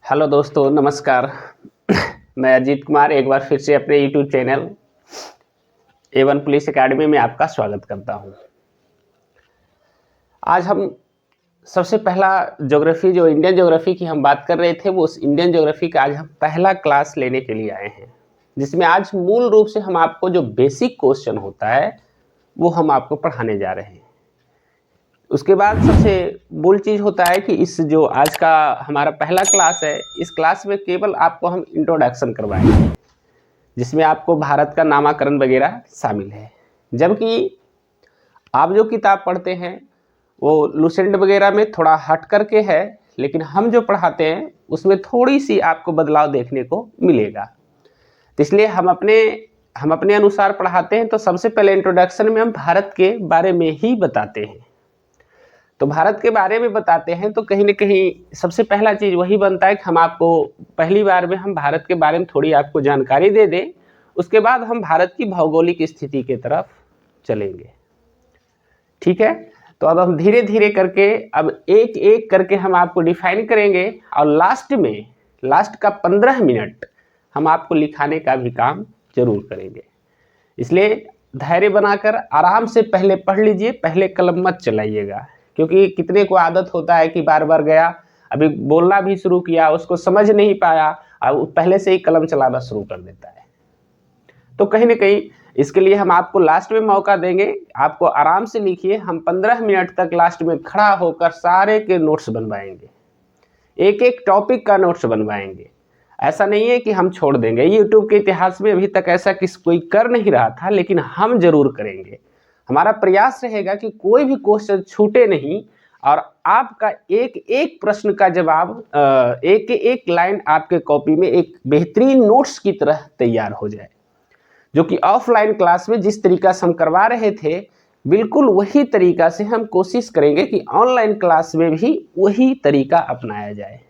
Hello दोस्तों, नमस्कार। मैं अजीत कुमार एक बार फिर से अपने YouTube channel A1 police academy में आपका स्वागत करता हूं। आज हम सबसे पहला ज्योग्राफी जो इंडियन ज्योग्राफी की हम बात कर रहे थे, वो उस इंडियन ज्योग्राफी का आज हम पहला क्लास लेने के लिए आए हैं, जिसमें आज मूल रूप से हम आपको जो बेसिक क्वेश्चन होता है वो हम आपको पढ़ाने जा रहे हैं। उसके बाद सबसे मूल चीज़ होता है कि इस जो आज का हमारा पहला क्लास है, इस क्लास में केवल आपको हम इंट्रोडक्शन करवाएंगे, जिसमें आपको भारत का नामकरण वगैरह शामिल है। जबकि आप जो किताब पढ़ते हैं वो लुसेंट वगैरह में थोड़ा हट करके है, लेकिन हम जो पढ़ाते हैं उसमें थोड़ी सी आपको बदलाव देखने को मिलेगा। तो इसलिए हम अपने अनुसार पढ़ाते हैं। तो सबसे पहले इंट्रोडक्शन में हम भारत के बारे में ही बताते हैं। तो भारत के बारे में बताते हैं तो कहीं ना कहीं सबसे पहला चीज़ वही बनता है कि हम आपको पहली बार में हम भारत के बारे में थोड़ी आपको जानकारी दे दें। उसके बाद हम भारत की भौगोलिक स्थिति की तरफ चलेंगे। ठीक है, तो अब हम धीरे धीरे करके अब एक एक करके हम आपको डिफाइन करेंगे और लास्ट का 15 मिनट हम आपको लिखाने का भी काम जरूर करेंगे। इसलिए धैर्य बनाकर आराम से पहले पढ़ लीजिए, पहले कलम मत चलाइएगा, क्योंकि कितने को आदत होता है कि बार बार गया, अभी बोलना भी शुरू किया, उसको समझ नहीं पाया और पहले से ही कलम चलाना शुरू कर देता है। तो कहीं ना कहीं इसके लिए हम आपको लास्ट में मौका देंगे। आपको आराम से लिखिए, हम 15 मिनट तक लास्ट में खड़ा होकर सारे के नोट्स बनवाएंगे, एक एक टॉपिक का नोट्स बनवाएंगे। ऐसा नहीं है कि हम छोड़ देंगे। यूट्यूब के इतिहास में अभी तक ऐसा कोई कर नहीं रहा था, लेकिन हम जरूर करेंगे। हमारा प्रयास रहेगा कि कोई भी क्वेश्चन छूटे नहीं और आपका एक एक प्रश्न का जवाब एक एक लाइन आपके कॉपी में एक बेहतरीन नोट्स की तरह तैयार हो जाए, जो कि ऑफलाइन क्लास में जिस तरीका से हम करवा रहे थे बिल्कुल वही तरीका से हम कोशिश करेंगे कि ऑनलाइन क्लास में भी वही तरीका अपनाया जाए।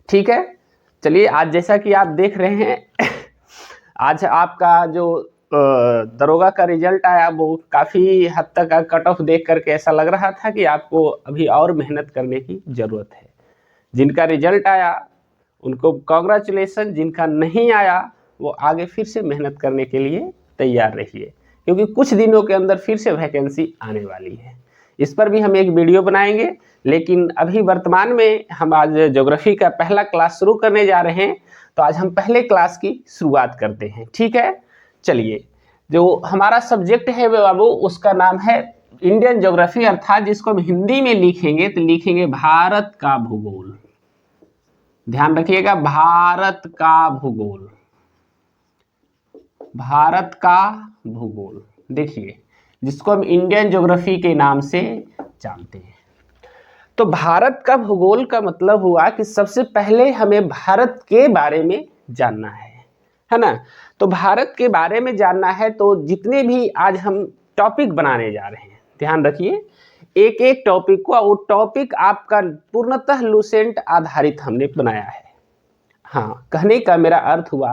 ठीक है, चलिए आज जैसा कि आप देख रहे हैं आज आपका जो दरोगा का रिजल्ट आया वो काफ़ी हद तक कट ऑफ देख करके ऐसा लग रहा था कि आपको अभी और मेहनत करने की ज़रूरत है। जिनका रिजल्ट आया उनको कॉन्ग्रेचुलेसन, जिनका नहीं आया वो आगे फिर से मेहनत करने के लिए तैयार रहिए, क्योंकि कुछ दिनों के अंदर फिर से वैकेंसी आने वाली है। इस पर भी हम एक वीडियो बनाएंगे, लेकिन अभी वर्तमान में हम आज ज्योग्राफी का पहला क्लास शुरू करने जा रहे हैं। तो आज हम पहले क्लास की शुरुआत करते हैं। ठीक है, चलिए, जो हमारा सब्जेक्ट है बाबू उसका नाम है इंडियन ज्योग्राफी, अर्थात जिसको हम हिंदी में लिखेंगे तो लिखेंगे भारत का भूगोल। ध्यान रखिएगा, भारत का भूगोल, भारत का भूगोल। देखिए, जिसको हम इंडियन ज्योग्राफी के नाम से जानते हैं। तो भारत का भूगोल का मतलब हुआ कि सबसे पहले हमें भारत के बारे में जानना है ना। तो भारत के बारे में जानना है तो जितने भी आज हम टॉपिक बनाने जा रहे हैं, ध्यान रखिए, एक एक टॉपिक को, वो टॉपिक आपका पूर्णतः लुसेंट आधारित हमने बनाया है। हाँ, कहने का मेरा अर्थ हुआ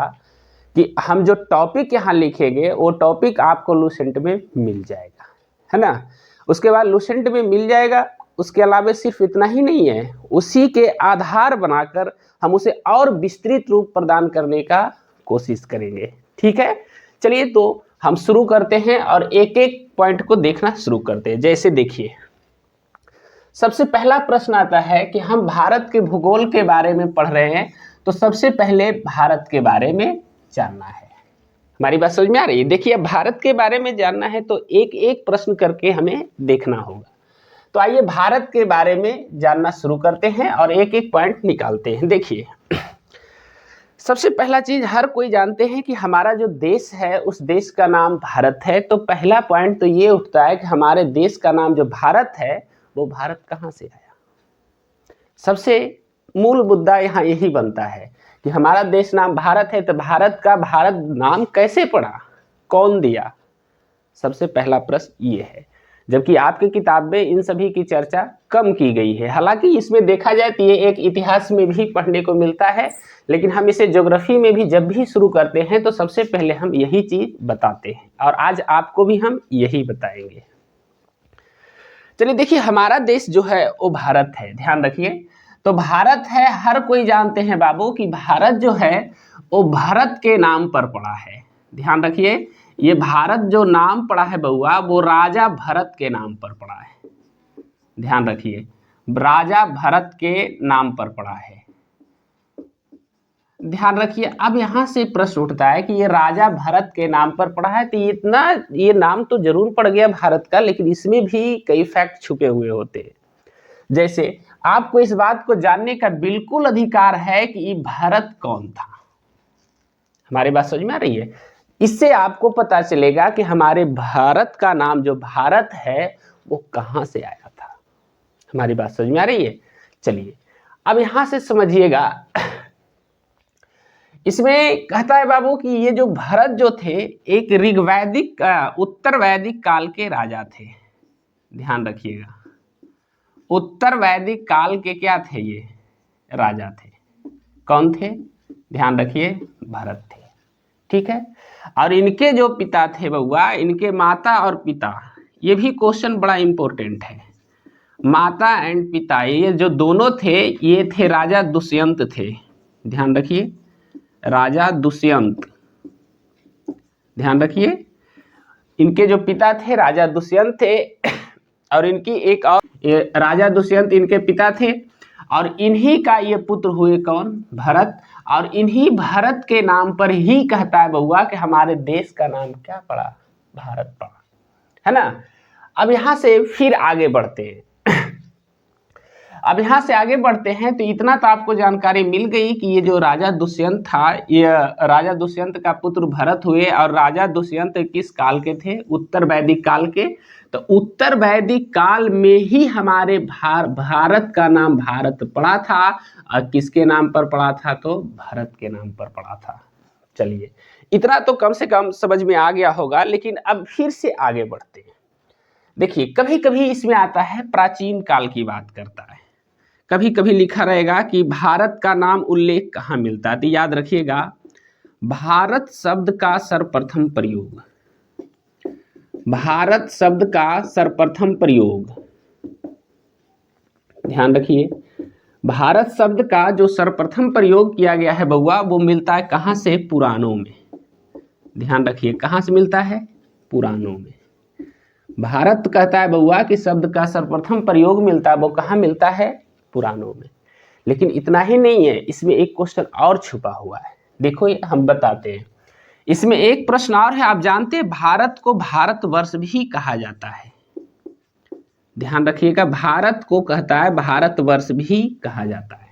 कि हम जो टॉपिक यहाँ लिखेंगे वो टॉपिक आपको लुसेंट में मिल जाएगा, है ना। उसके बाद लुसेंट में मिल जाएगा, उसके अलावा सिर्फ इतना ही नहीं है, उसी के आधार बनाकर हम उसे और विस्तृत रूप प्रदान करने का कोशिश करेंगे। ठीक है, चलिए तो हम शुरू करते हैं और एक एक पॉइंट को देखना शुरू करते हैं। जैसे देखिए, सबसे पहला प्रश्न आता है कि हम भारत के भूगोल के बारे में पढ़ रहे हैं, तो सबसे पहले भारत के बारे में जानना है। हमारी बात समझ में आ रही है? देखिए, भारत के बारे में जानना है तो एक एक प्रश्न करके हमें देखना होगा। तो आइए भारत के बारे में जानना शुरू करते हैं और एक एक पॉइंट निकालते हैं। देखिए, सबसे पहला चीज हर कोई जानते हैं कि हमारा जो देश है उस देश का नाम भारत है। तो पहला पॉइंट तो ये उठता है कि हमारे देश का नाम जो भारत है वो भारत कहाँ से आया। सबसे मूल मुद्दा यहाँ यही बनता है कि हमारा देश नाम भारत है, तो भारत का भारत नाम कैसे पड़ा, कौन दिया। सबसे पहला प्रश्न ये है, जबकि आपकी किताब में इन सभी की चर्चा कम की गई है। हालांकि इसमें देखा जाए तो ये एक इतिहास में भी पढ़ने को मिलता है, लेकिन हम इसे ज्योग्राफी में भी जब भी शुरू करते हैं तो सबसे पहले हम यही चीज बताते हैं और आज आपको भी हम यही बताएंगे। चलिए देखिए, हमारा देश जो है वो भारत है, ध्यान रखिए। तो तो भारत है, हर कोई जानते हैं बाबू कि भारत जो है वो भरत के नाम पर पड़ा है। ध्यान रखिए, ये भारत जो नाम पड़ा है बउआ वो राजा भरत के नाम पर पड़ा है। ध्यान रखिए, राजा भरत के नाम पर पड़ा है। ध्यान रखिए, अब यहां से प्रश्न उठता है कि ये राजा भरत के नाम पर पड़ा है, तो इतना ये नाम तो जरूर पड़ गया भारत का, लेकिन इसमें भी कई फैक्ट छुपे हुए होते हैं। जैसे आपको इस बात को जानने का बिल्कुल अधिकार है कि ये भारत कौन था। हमारी बात समझ में आ रही है? इससे आपको पता चलेगा कि हमारे भारत का नाम जो भारत है वो कहां से आया था। हमारी बात समझ में आ रही है? चलिए अब यहां से समझिएगा, इसमें कहता है बाबू कि ये जो भरत जो थे एक ऋग्वैदिक उत्तर वैदिक काल के राजा थे। ध्यान रखिएगा, उत्तर वैदिक काल के क्या थे? ये राजा थे। कौन थे? ध्यान रखिए, भरत थे। ठीक है, और इनके जो पिता थे बउआ, इनके माता और पिता, ये भी क्वेश्चन बड़ा इंपॉर्टेंट है। माता एंड पिता ये जो दोनों थे, ये थे राजा दुष्यंत थे। ध्यान रखिए, राजा दुष्यंत। ध्यान रखिए, इनके जो पिता थे राजा दुष्यंत थे, और इनकी एक और राजा दुष्यंत इनके पिता थे, और इन्हीं का ये पुत्र हुए कौन? भरत। और इन्हीं भरत के नाम पर ही कहता है बउआ कि हमारे देश का नाम क्या पड़ा? भारत पड़ा, है ना। अब यहां से फिर आगे बढ़ते हैं। अब यहां से आगे बढ़ते हैं तो इतना तो आपको जानकारी मिल गई कि ये जो राजा दुष्यंत था, ये राजा दुष्यंत का पुत्र भरत हुए, और राजा दुष्यंत किस काल के थे? उत्तर वैदिक काल के। तो उत्तर वैदिक काल में ही हमारे भारत का नाम भारत पड़ा था, और किसके नाम पर पड़ा था? तो भरत के नाम पर पड़ा था। चलिए इतना तो कम से कम समझ में आ गया होगा, लेकिन अब फिर से आगे बढ़ते हैं। देखिए कभी कभी इसमें आता है प्राचीन काल की बात करता है, कभी कभी लिखा रहेगा कि भारत का नाम उल्लेख कहाँ मिलता है। तो याद रखिएगा, भारत शब्द का सर्वप्रथम प्रयोग, भारत शब्द का सर्वप्रथम प्रयोग, ध्यान रखिए, भारत शब्द का जो सर्वप्रथम प्रयोग किया गया है बउआ, वो मिलता है कहाँ से? पुराणों में। ध्यान रखिए, कहाँ से मिलता है? पुराणों में। भारत कहता है बउआ कि शब्द का सर्वप्रथम प्रयोग मिलता है, वो कहाँ मिलता है? पुराणों में। लेकिन इतना ही नहीं है, इसमें एक क्वेश्चन और छुपा हुआ है। देखो ये हम बताते हैं, इसमें एक प्रश्न और है। आप जानते हैं भारत को भारतवर्ष भी कहा जाता है। ध्यान रखिएगा, भारत को कहता है भारतवर्ष भी कहा जाता है।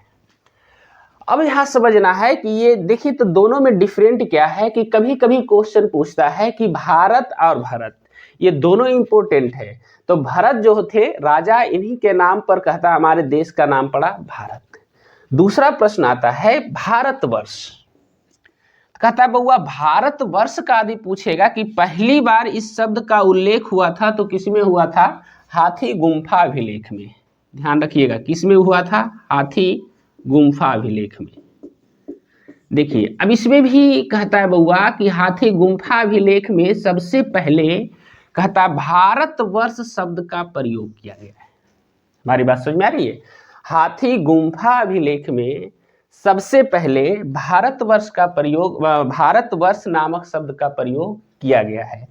अब यहां समझना है कि ये देखिए, तो दोनों में डिफरेंट क्या है कि कभी कभी क्वेश्चन पूछता है कि भारत और भरत ये दोनों इंपॉर्टेंट है। तो भरत जो थे राजा, इन्हीं के नाम पर कहता हमारे देश का नाम पड़ा भारत। दूसरा प्रश्न आता है भारतवर्ष, कहता है बउआ भारतवर्ष का यदि पूछेगा कि पहली बार इस शब्द का उल्लेख हुआ था तो किसमें हुआ था? हाथी गुम्फा अभिलेख में। ध्यान रखिएगा, किसमें हुआ था? हाथी गुम्फा अभिलेख में। देखिए अब इसमें भी कहता है बउआ कि हाथी गुम्फा अभिलेख में सबसे पहले कहता है भारतवर्ष शब्द का प्रयोग किया गया है। हमारी बात समझ में आ रही है? हाथी गुम्फा अभिलेख में सबसे पहले भारतवर्ष का प्रयोग, भारतवर्ष नामक शब्द का प्रयोग किया गया है।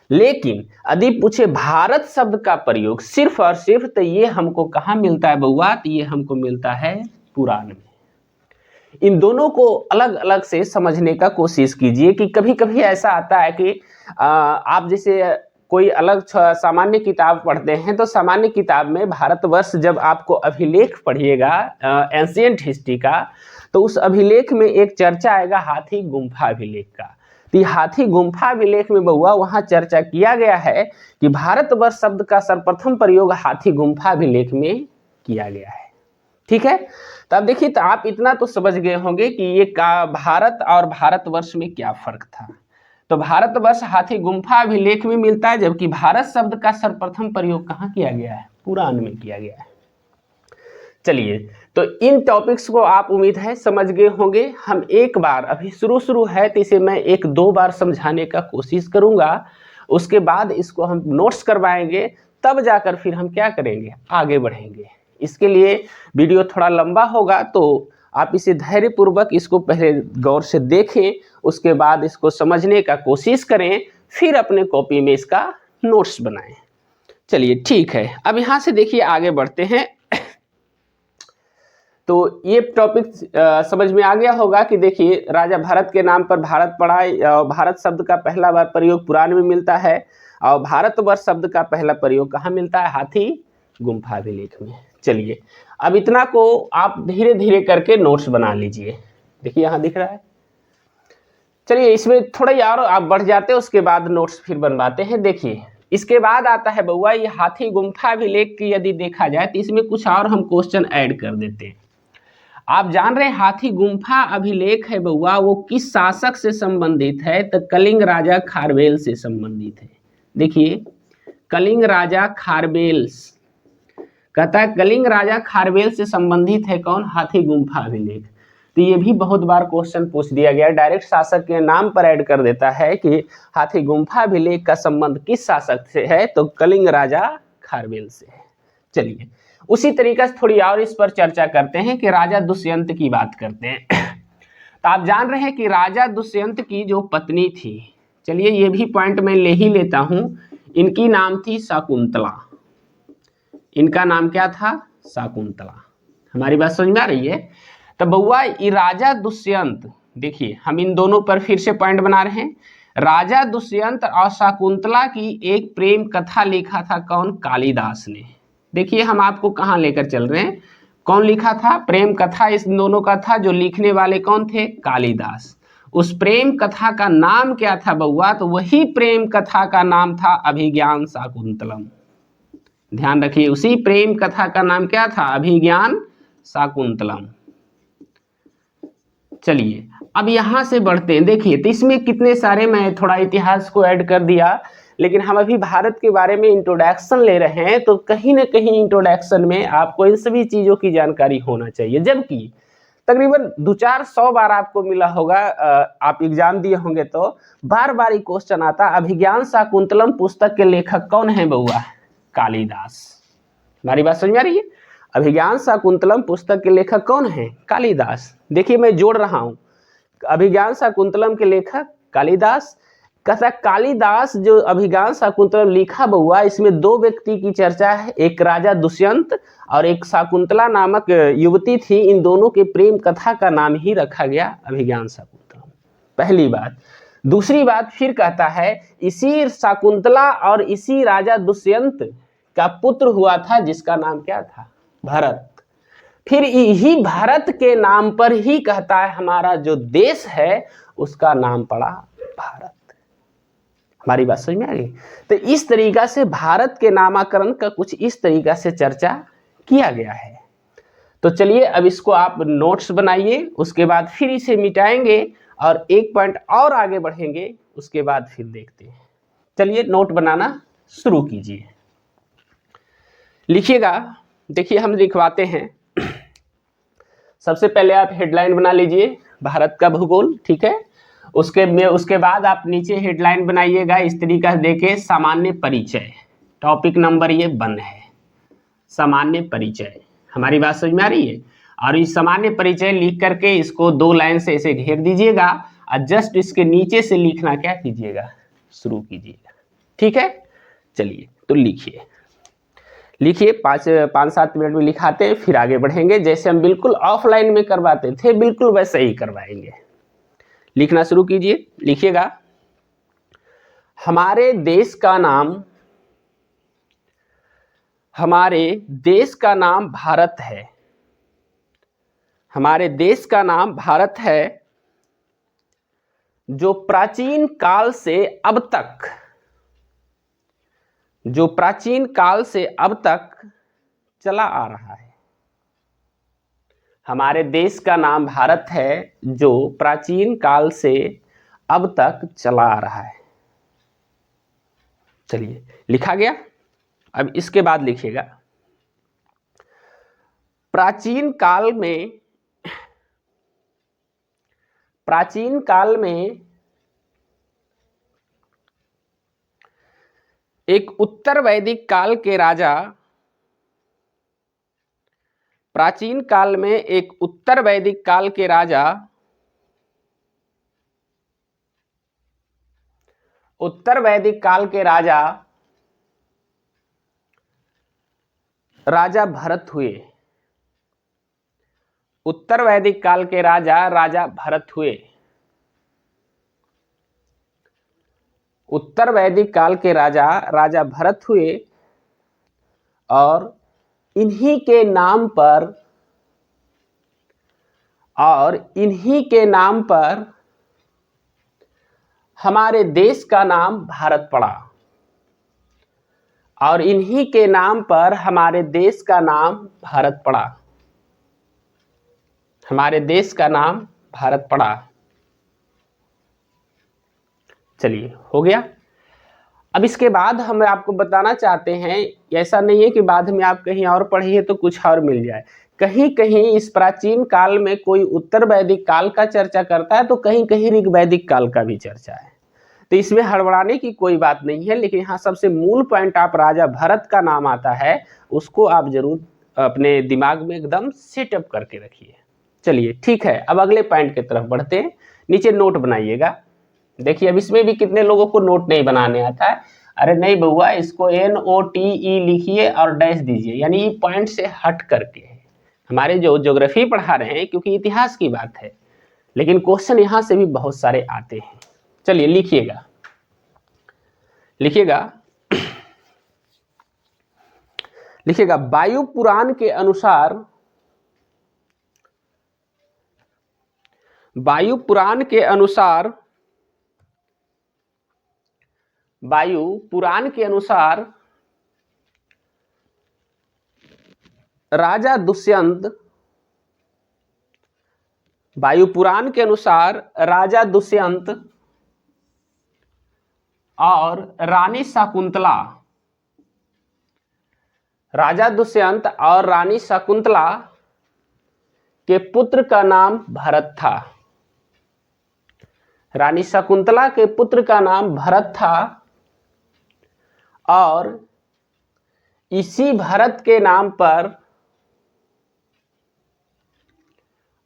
लेकिन यदि पूछे भारत शब्द का प्रयोग सिर्फ और सिर्फ, तो ये हमको कहाँ मिलता है बउआ? तो ये हमको मिलता है पुराण में। इन दोनों को अलग अलग से समझने का कोशिश कीजिए कि कभी कभी ऐसा आता है कि आप जैसे कोई अलग सामान्य किताब पढ़ते हैं, तो सामान्य किताब में भारतवर्ष जब आपको अभिलेख पढ़िएगा एंशिएंट हिस्ट्री का, तो उस अभिलेख में एक चर्चा आएगा हाथी गुम्फा अभिलेख का। तो हाथी गुम्फा अभिलेख में बउआ वहाँ चर्चा किया गया है कि भारतवर्ष शब्द का सर्वप्रथम प्रयोग हाथी गुम्फा अभिलेख में किया गया है। ठीक है, तो अब देखिए, तो आप इतना तो समझ गए होंगे कि ये का भारत और भारतवर्ष में क्या फर्क था। तो भारतवर्ष हाथी गुम्फा अभिलेख में मिलता है, जबकि भारत शब्द का सर्वप्रथम प्रयोग कहाँ किया गया है? पुराण में किया गया है। चलिए, तो इन टॉपिक्स को आप उम्मीद है समझ गए होंगे। हम एक बार, अभी शुरू है तो इसे मैं 1-2 बार समझाने का कोशिश करूंगा, उसके बाद इसको हम नोट्स करवाएंगे, तब जाकर फिर हम क्या करेंगे? आगे बढ़ेंगे। इसके लिए वीडियो थोड़ा लंबा होगा, तो आप इसे धैर्यपूर्वक इसको पहले गौर से देखें, उसके बाद इसको समझने का कोशिश करें, फिर अपने कॉपी में इसका नोट्स बनाएं। चलिए ठीक है, अब यहाँ से देखिए आगे बढ़ते हैं। तो ये टॉपिक समझ में आ गया होगा कि देखिए राजा भरत के नाम पर भारत पड़ा। भारत शब्द का पहला बार प्रयोग पुराण में मिलता है, और भारतवर्ष शब्द का पहला प्रयोग कहाँ मिलता है? हाथी गुम्फा अभिलेख में। चलिए अब इतना को आप धीरे धीरे करके नोट्स बना लीजिए। देखिए यहाँ दिख रहा है। चलिए इसमें थोड़ा ही और आप बढ़ जाते हैं, उसके बाद नोट्स फिर बनवाते हैं। देखिए इसके बाद आता है बउआ ये हाथी गुम्फा अभिलेख की यदि देखा जाए तो इसमें कुछ और हम क्वेश्चन ऐड कर देते हैं। आप जान रहे हैं हाथी गुम्फा अभिलेख है बउआ, वो किस शासक से संबंधित है? तो कलिंग राजा खारवेल से संबंधित है। देखिए कलिंग राजा खारवेल, कहता है कलिंग राजा खारवेल से संबंधित है कौन? हाथी गुम्फा अभिलेख। तो ये भी बहुत बार क्वेश्चन पूछ दिया गया, डायरेक्ट शासक के नाम पर ऐड कर देता है कि हाथी गुम्फा अभिलेख का संबंध किस शासक से है? तो कलिंग राजा खारवेल से है। चलिए उसी तरीके से थोड़ी और इस पर चर्चा करते हैं कि राजा दुष्यंत की बात करते हैं। तो आप जान रहे हैं कि राजा दुष्यंत की जो पत्नी थी, चलिए ये भी पॉइंट मैं ले ही लेता हूं, इनकी नाम थी शकुंतला। इनका नाम क्या था? शकुंतला। हमारी बात समझ में आ रही है? तो बउआ ये राजा दुष्यंत, देखिए हम इन दोनों पर फिर से पॉइंट बना रहे हैं। राजा दुष्यंत और शकुंतला की एक प्रेम कथा लिखा था कौन? कालिदास ने। देखिए हम आपको कहाँ लेकर चल रहे हैं, कौन लिखा था? प्रेम कथा इस दोनों का था, जो लिखने वाले कौन थे? कालिदास। उस प्रेम कथा का नाम क्या था बउआ? तो वही प्रेम कथा का नाम था अभिज्ञान शाकुंतलम। ध्यान रखिए उसी प्रेम कथा का नाम क्या था? अभिज्ञान शाकुंतलम। चलिए अब यहां से बढ़ते हैं। देखिए तो इसमें कितने सारे, मैं थोड़ा इतिहास को ऐड कर दिया, लेकिन हम अभी भारत के बारे में इंट्रोडक्शन ले रहे हैं, तो कहीं ना कहीं इंट्रोडक्शन में आपको इन सभी चीजों की जानकारी होना चाहिए। जबकि तकरीबन 200-400 बार आपको मिला होगा, आप एग्जाम दिए होंगे तो बार बार ये क्वेश्चन आता, अभिज्ञान शाकुंतलम पुस्तक के लेखक कौन है बउआ? कालिदास। हमारी बात समझ में आ रही है? अभिज्ञान शाकुंतलम पुस्तक के लेखक कौन है? कालिदास। देखिए मैं जोड़ रहा हूं, अभिज्ञान शाकुंतलम के लेखक कालिदास। कहता कालिदास जो अभिज्ञान शाकुंतलम लिखा बउआ, इसमें दो व्यक्ति की चर्चा है, एक राजा दुष्यंत और एक शाकुंतला नामक युवती थी। इन दोनों के प्रेम कथा का नाम ही रखा गया अभिज्ञान शाकुंतलम। पहली बात। दूसरी बात फिर कहता है इसी शाकुंतला और इसी राजा दुष्यंत का पुत्र हुआ था जिसका नाम क्या था? भरत। फिर यही भारत के नाम पर ही कहता है हमारा जो देश है उसका नाम पड़ा भारत। हमारी बात समझ में आ गई? तो इस तरीका से भारत के नामकरण का कुछ इस तरीका से चर्चा किया गया है। तो चलिए अब इसको आप नोट्स बनाइए, उसके बाद फिर इसे मिटाएंगे और एक पॉइंट और आगे बढ़ेंगे, उसके बाद फिर देखते हैं। चलिए नोट बनाना शुरू कीजिए, लिखिएगा। देखिए हम लिखवाते हैं। सबसे पहले आप हेडलाइन बना लीजिए भारत का भूगोल, ठीक है। उसके बाद आप नीचे हेडलाइन बनाइएगा इस तरीका से देके, सामान्य परिचय। टॉपिक नंबर ये 1 है, सामान्य परिचय। हमारी बात समझ में आ रही है? और इस सामान्य परिचय लिख करके इसको 2 लाइन से ऐसे घेर दीजिएगा और जस्ट इसके नीचे से लिखना क्या कीजिएगा? शुरू कीजिएगा, ठीक है। चलिए तो लिखिए, लिखिए 5-7 मिनट में लिखाते हैं, फिर आगे बढ़ेंगे। जैसे हम बिल्कुल ऑफलाइन में करवाते थे बिल्कुल वैसे ही करवाएंगे। लिखना शुरू कीजिए, लिखिएगा। हमारे देश का नाम भारत है। हमारे देश का नाम भारत है, जो प्राचीन काल से अब तक चला आ रहा है। हमारे देश का नाम भारत है जो प्राचीन काल से अब तक चला आ रहा है। चलिए लिखा गया। अब इसके बाद लिखिएगा, प्राचीन काल में एक उत्तर वैदिक काल के राजा प्राचीन काल में एक उत्तर वैदिक काल के राजा, उत्तर वैदिक काल के राजा राजा भरत हुए। उत्तर वैदिक काल के राजा राजा भरत हुए। उत्तर वैदिक काल के राजा राजा भरत हुए और इन्हीं के नाम पर, और इन्हीं के नाम पर हमारे देश का नाम भारत पड़ा। और इन्हीं के नाम पर हमारे देश का नाम भारत पड़ा। हमारे देश का नाम भारत पड़ा। चलिए, हो गया। अब इसके बाद हम आपको बताना चाहते हैं, ऐसा नहीं है कि बाद में आप कहीं और पढ़िए तो कुछ और मिल जाए। कहीं कहीं इस प्राचीन काल में कोई उत्तर वैदिक काल का चर्चा करता है तो कहीं कहीं ऋग वैदिक काल का भी चर्चा है। तो इसमें हड़बड़ाने की कोई बात नहीं है, लेकिन हाँ सबसे मूल पॉइंट आप राजा भरत का नाम आता है उसको आप जरूर अपने दिमाग में एकदम सेटअप करके रखिए। चलिए ठीक है, अब अगले पॉइंट की तरफ बढ़ते हैं। नीचे नोट बनाइएगा। देखिए अब इसमें भी कितने लोगों को नोट नहीं बनाने आता है। अरे नहीं बउआ, इसको NOTE लिखिए और डैश दीजिए, यानी ये पॉइंट से हट करके है। हमारे जो ज्योग्राफी पढ़ा रहे हैं, क्योंकि इतिहास की बात है, लेकिन क्वेश्चन यहाँ से भी बहुत सारे आते हैं। चलिए लिखिएगा, लिखिएगा, लिखिएगा। वायु पुराण के अनुसार, वायु पुराण के अनुसार, वायु पुराण के अनुसार राजा दुष्यंत, वायु पुराण के अनुसार राजा दुष्यंत और रानी शकुंतला, राजा दुष्यंत और रानी शकुंतला के पुत्र का नाम भरत था। रानी शकुंतला के पुत्र का नाम भरत था और इसी भरत के नाम पर,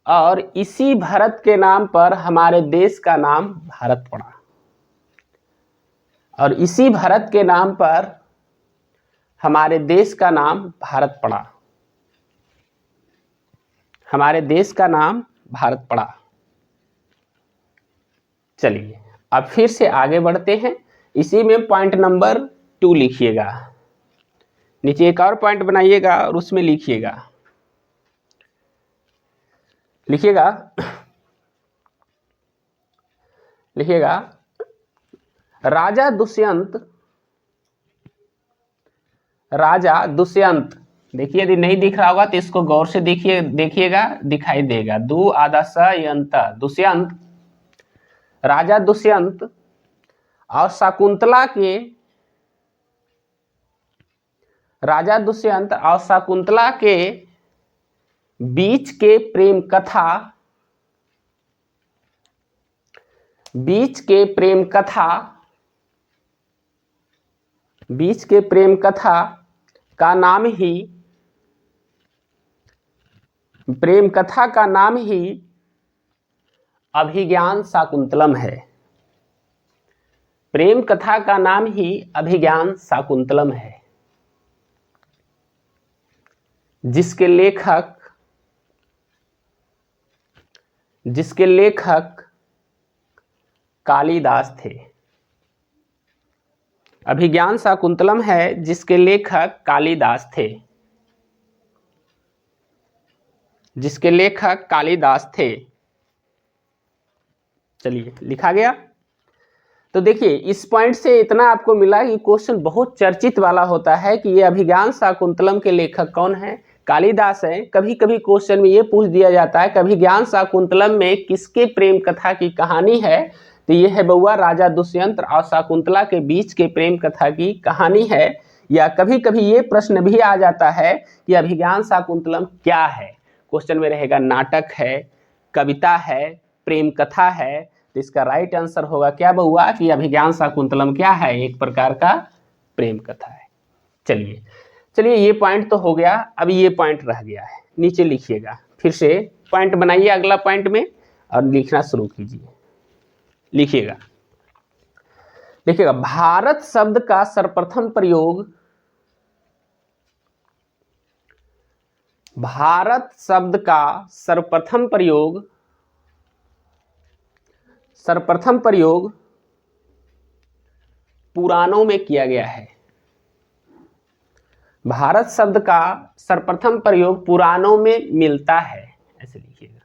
और इसी भरत के नाम पर हमारे देश का नाम भारत पड़ा। और इसी भरत के नाम पर हमारे देश का नाम भारत पड़ा। हमारे देश का नाम भारत पड़ा। चलिए अब फिर से आगे बढ़ते हैं। इसी में पॉइंट नंबर 2 लिखिएगा। नीचे एक और पॉइंट बनाइएगा और उसमें लिखिएगा, लिखिएगा, लिखिएगा। राजा दुष्यंत, राजा दुष्यंत, देखिए यदि नहीं दिख रहा होगा तो इसको गौर से देखिए, देखिएगा, दिखाई देगा। दु आधा स यंत, दुष्यंत, राजा दुष्यंत और शकुंतला के, राजा दुष्यंत और शकुंतला के बीच के प्रेम कथा, बीच के प्रेम कथा, बीच के प्रेम कथा का नाम ही, प्रेम कथा का नाम ही अभिज्ञान शाकुंतलम है। प्रेम कथा का नाम ही अभिज्ञान शाकुंतलम है, जिसके लेखक, जिसके लेखक कालिदास थे। अभिज्ञान शाकुंतलम है जिसके लेखक कालिदास थे, जिसके लेखक कालिदास थे। चलिए लिखा गया। तो देखिए इस पॉइंट से इतना आपको मिला कि क्वेश्चन बहुत चर्चित वाला होता है कि ये अभिज्ञान शाकुंतलम के लेखक कौन है, कालिदास है। कभी कभी क्वेश्चन में ये पूछ दिया जाता है कि अभिज्ञान शाकुंतलम में किसके प्रेम कथा की कहानी है, तो ये है बउआ राजा दुष्यंत और शाकुंतला के बीच के प्रेम कथा की कहानी है। या कभी कभी ये प्रश्न भी आ जाता है कि अभिज्ञान शाकुंतलम क्या है। क्वेश्चन में रहेगा नाटक है, कविता है, प्रेम कथा है। तो इसका राइट आंसर होगा क्या बउआ कि अभिज्ञान शाकुंतलम क्या है, एक प्रकार का प्रेम कथा है। चलिए चलिए ये पॉइंट तो हो गया, अब ये पॉइंट रह गया है, नीचे लिखिएगा, फिर से पॉइंट बनाइए अगला पॉइंट में और लिखना शुरू कीजिए। लिखिएगा, देखिएगा, भारत शब्द का सर्वप्रथम प्रयोग, भारत शब्द का सर्वप्रथम प्रयोग पुराणों में किया गया है। भारत शब्द का सर्वप्रथम प्रयोग पुराणों में मिलता है, ऐसे लिखिएगा।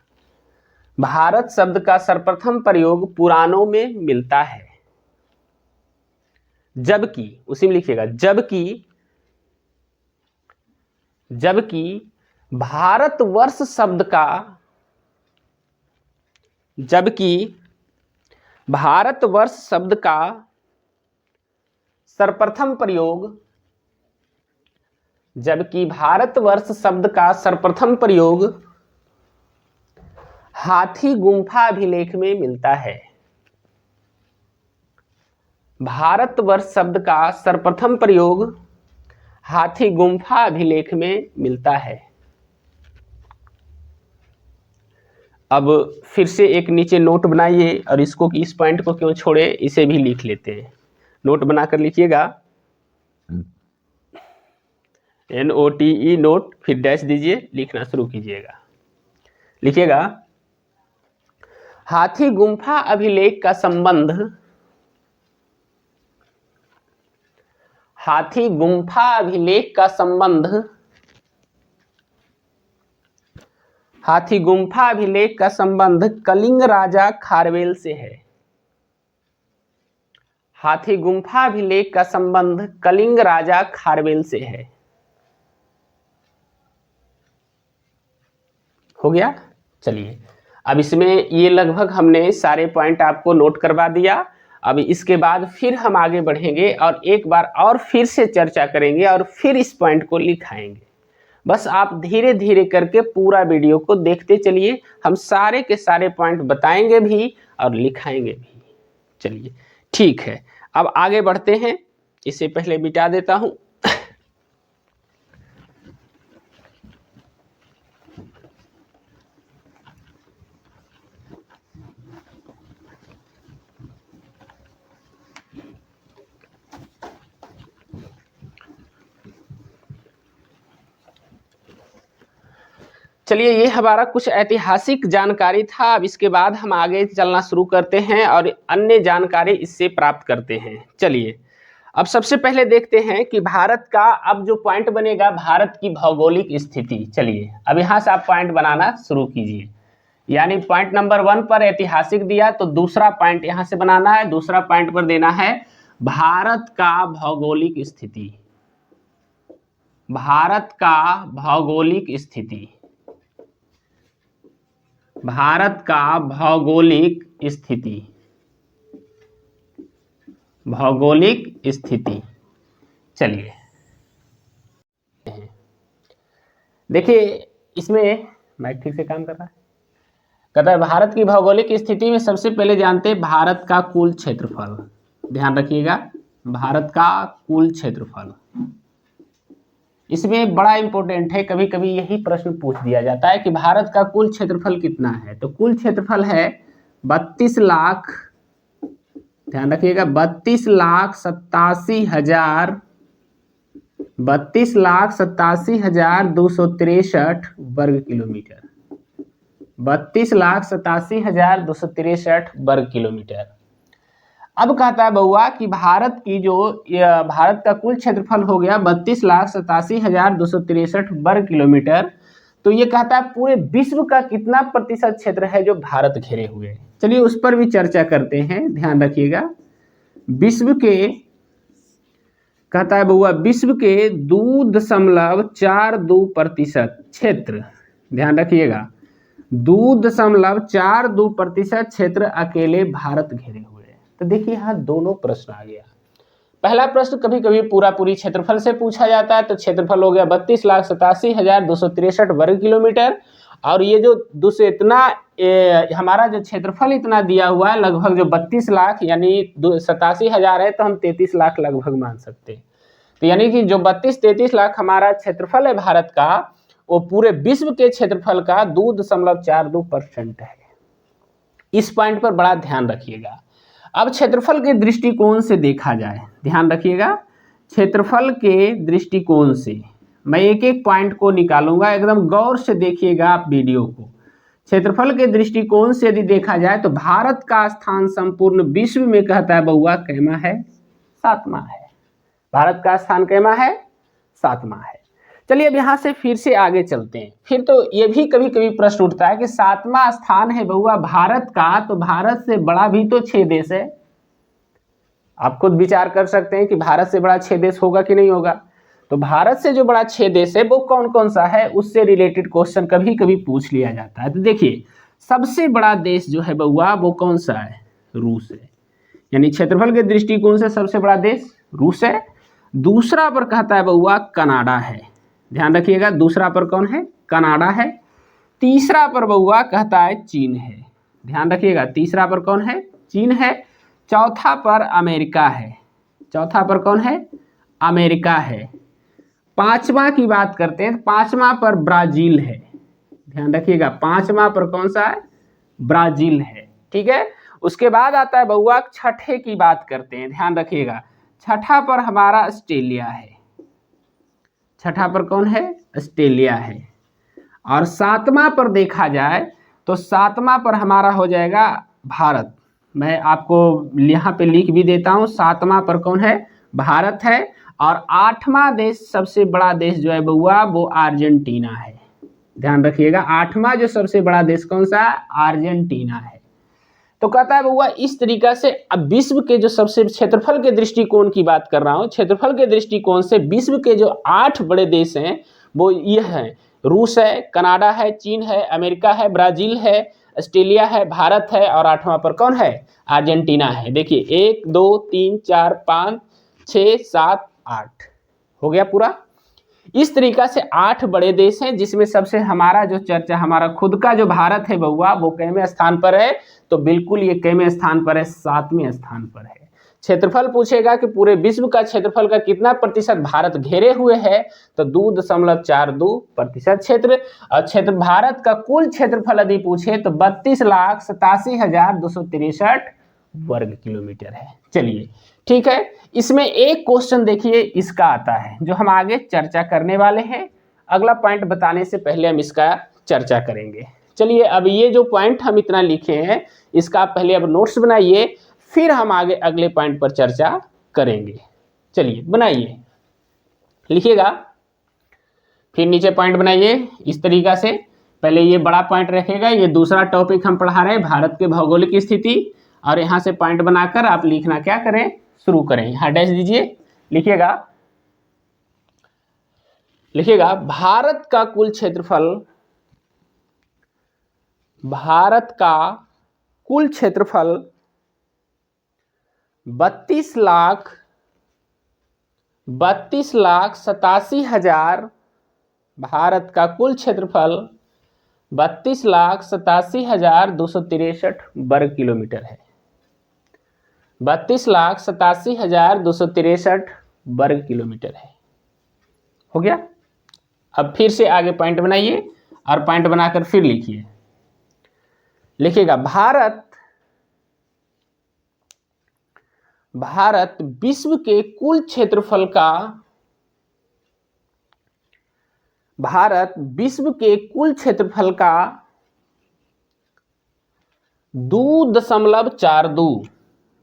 भारत शब्द का सर्वप्रथम प्रयोग पुराणों में मिलता है, जबकि, उसी में लिखिएगा, जबकि भारतवर्ष शब्द का, जबकि भारतवर्ष शब्द का सर्वप्रथम प्रयोग, जबकि भारतवर्ष शब्द का सर्वप्रथम प्रयोग हाथी गुम्फा अभिलेख में मिलता है। भारतवर्ष शब्द का सर्वप्रथम प्रयोग हाथी गुम्फा अभिलेख में मिलता है। अब फिर से एक नीचे नोट बनाइए और इसको, इस पॉइंट को क्यों छोड़े, इसे भी लिख लेते हैं। नोट बनाकर लिखिएगा, NOTE नोट, फिर डैश दीजिए, लिखना शुरू कीजिएगा। लिखिएगा, हाथी गुम्फा अभिलेख का संबंध, हाथी गुम्फा अभिलेख का संबंध, हाथी गुम्फा अभिलेख का संबंध कलिंग राजा खारवेल से है। हाथी गुम्फा अभिलेख का संबंध कलिंग राजा खारवेल से है। हो गया। चलिए, अब इसमें ये लगभग हमने सारे पॉइंट आपको नोट करवा दिया। अब इसके बाद फिर हम आगे बढ़ेंगे और एक बार और फिर से चर्चा करेंगे और फिर इस पॉइंट को लिखाएंगे। बस आप धीरे धीरे करके पूरा वीडियो को देखते चलिए, हम सारे के सारे पॉइंट बताएंगे भी और लिखाएंगे भी। चलिए ठीक है, अब आगे बढ़ते हैं। इसे पहले मिटा देता हूं। चलिए, ये हमारा कुछ ऐतिहासिक जानकारी था। अब इसके बाद हम आगे चलना शुरू करते हैं और अन्य जानकारी इससे प्राप्त करते हैं। चलिए, अब सबसे पहले देखते हैं कि भारत का, अब जो पॉइंट बनेगा, भारत की भौगोलिक स्थिति। चलिए, अब यहाँ से आप पॉइंट बनाना शुरू कीजिए। यानी पॉइंट नंबर 1 पर ऐतिहासिक दिया, तो दूसरा पॉइंट यहाँ से बनाना है। दूसरा पॉइंट पर देना है भारत का भौगोलिक स्थिति। भारत का भौगोलिक स्थिति, भारत का भौगोलिक स्थिति, भौगोलिक स्थिति। चलिए देखिए, इसमें माइक ठीक से काम कर रहा है। कहता है भारत की भौगोलिक स्थिति में सबसे पहले जानते हैं भारत का कुल क्षेत्रफल। ध्यान रखिएगा, भारत का कुल क्षेत्रफल। इसमें बड़ा इंपॉर्टेंट है, कभी कभी यही प्रश्न पूछ दिया जाता है कि भारत का कुल क्षेत्रफल कितना है। तो कुल क्षेत्रफल है 32 लाख, ध्यान रखिएगा, 32,87,263 वर्ग किलोमीटर। 32,87,263 वर्ग किलोमीटर। अब कहता है बउआ कि भारत की जो, भारत का कुल क्षेत्रफल हो गया 32,87,263 वर्ग किलोमीटर। तो ये कहता है पूरे विश्व का कितना प्रतिशत क्षेत्र है जो भारत घेरे हुए है। चलिए उस पर भी चर्चा करते हैं। ध्यान रखिएगा, विश्व के, कहता है बउआ, विश्व के 2.42% क्षेत्र, ध्यान रखिएगा, 2.42% क्षेत्र अकेले भारत घेरे हुए। तो देखिए यहाँ दोनों प्रश्न आ गया। पहला प्रश्न कभी कभी पूरा पूरी क्षेत्रफल से पूछा जाता है, तो क्षेत्रफल हो गया 32,87,263 वर्ग किलोमीटर। और ये जो दूसरे इतना हमारा जो क्षेत्रफल इतना दिया हुआ है, लगभग जो 32 लाख यानी 87,000 है, तो हम 33 लाख लगभग मान सकते हैं। तो यानी कि जो 32-33 लाख हमारा क्षेत्रफल है भारत का, वो पूरे विश्व के क्षेत्रफल का 2.42% है। इस पॉइंट पर बड़ा ध्यान रखिएगा। अब क्षेत्रफल के दृष्टिकोण से देखा जाए, ध्यान रखिएगा, क्षेत्रफल के दृष्टिकोण से मैं एक एक पॉइंट को निकालूंगा, एकदम गौर से देखिएगा आप वीडियो को। क्षेत्रफल के दृष्टिकोण से यदि देखा जाए तो भारत का स्थान संपूर्ण विश्व में कहता है बउआ कैमा है? 7वां है। भारत का स्थान कैमा है? 7वां है। चलिए अब यहाँ से फिर से आगे चलते हैं। फिर तो ये भी कभी कभी प्रश्न उठता है कि 7वां स्थान है बउआ भारत का, तो भारत से बड़ा भी तो 6 देश है। आप खुद विचार कर सकते हैं कि भारत से बड़ा 6 देश होगा कि नहीं होगा। तो भारत से जो बड़ा 6 देश है वो कौन कौन सा है, उससे रिलेटेड क्वेश्चन कभी कभी पूछ लिया जाता है। तो देखिए सबसे बड़ा देश जो है बउआ वो कौन सा है? रूस है। यानी क्षेत्रफल के दृष्टिकोण से सबसे बड़ा देश रूस है। दूसरा पर कहता है बउआ कनाडा है। ध्यान रखिएगा, दूसरा पर कौन है? कनाडा है। तीसरा पर बउआ कहता है चीन है। ध्यान रखिएगा, तीसरा पर कौन है? चीन है। चौथा पर अमेरिका है। चौथा पर कौन है? अमेरिका है। पांचवा की बात करते हैं, पांचवा पर ब्राजील है। ध्यान रखिएगा, पांचवा पर कौन सा है? ब्राजील है। ठीक है। उसके बाद आता है बउआ छठे की बात करते हैं, ध्यान रखिएगा, छठा पर हमारा ऑस्ट्रेलिया है। छठा पर कौन है? ऑस्ट्रेलिया है। और 7वां पर देखा जाए तो 7वां पर हमारा हो जाएगा भारत। मैं आपको यहाँ पे लिख भी देता हूँ, 7वां पर कौन है? भारत है। और 8वां देश, सबसे बड़ा देश जो है बउआ वो अर्जेंटीना है। ध्यान रखिएगा, 8वां जो सबसे बड़ा देश कौन सा है? अर्जेंटीना है। तो कहता है बउआ इस तरीका से अब विश्व के जो सबसे क्षेत्रफल के दृष्टिकोण की बात कर रहा हूँ, क्षेत्रफल के दृष्टिकोण से विश्व के जो 8 बड़े देश हैं वो ये हैं, रूस है, कनाडा है, चीन है, अमेरिका है, ब्राजील है, ऑस्ट्रेलिया है, भारत है और 8वां पर कौन है? अर्जेंटीना है। देखिए 1 2 3 4 5 6 7 8 हो गया पूरा। इस तरीका से 8 बड़े देश हैं, जिसमें सबसे हमारा जो चर्चा, हमारा खुद का जो भारत है बउआ वो कैवें स्थान पर है? तो बिल्कुल ये कैवें स्थान पर है? 7वें स्थान पर है। क्षेत्रफल पूछेगा कि पूरे विश्व का क्षेत्रफल का कितना प्रतिशत भारत घेरे हुए है, तो 2.42% क्षेत्र। और क्षेत्र भारत का कुल क्षेत्रफल यदि पूछे तो 32,87,263 वर्ग किलोमीटर है। चलिए ठीक है, इसमें एक क्वेश्चन देखिए इसका आता है जो हम आगे चर्चा करने वाले हैं। अगला पॉइंट बताने से पहले हम इसका चर्चा करेंगे। चलिए अब ये जो पॉइंट हम इतना लिखे हैं इसका पहले अब नोट्स बनाइए, फिर हम आगे अगले पॉइंट पर चर्चा करेंगे। चलिए बनाइए, लिखिएगा, फिर नीचे पॉइंट बनाइए इस तरीका से। पहले ये बड़ा पॉइंट रखेगा, ये दूसरा टॉपिक हम पढ़ा रहे हैं भारत के भौगोलिक स्थिति, और यहाँ से पॉइंट बनाकर आप लिखना क्या करें? शुरू करें। यहाँ डैश दीजिए, लिखिएगा, लिखिएगा भारत का कुल क्षेत्रफल, भारत का कुल क्षेत्रफल 32,87,000, भारत का कुल क्षेत्रफल 32,87,263 वर्ग किलोमीटर है। 32,87,263 वर्ग किलोमीटर है। हो गया। अब फिर से आगे पॉइंट बनाइए और पॉइंट बनाकर फिर लिखिए, लिखिएगा भारत विश्व के कुल क्षेत्रफल का, भारत विश्व के कुल क्षेत्रफल का 2.42,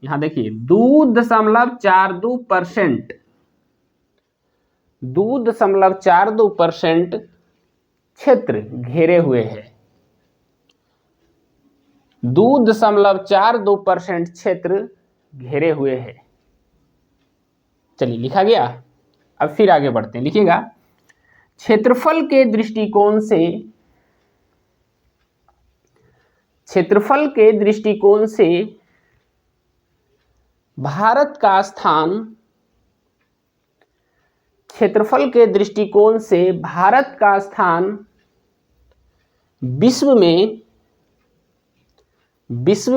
यहां देखिए 2.42%, 2.42% क्षेत्र घेरे हुए है। 2.42% क्षेत्र घेरे हुए है। चलिए लिखा गया। अब फिर आगे बढ़ते हैं, लिखिएगा क्षेत्रफल के दृष्टिकोण से, क्षेत्रफल के दृष्टिकोण से भारत का स्थान, क्षेत्रफल के दृष्टिकोण से भारत का स्थान विश्व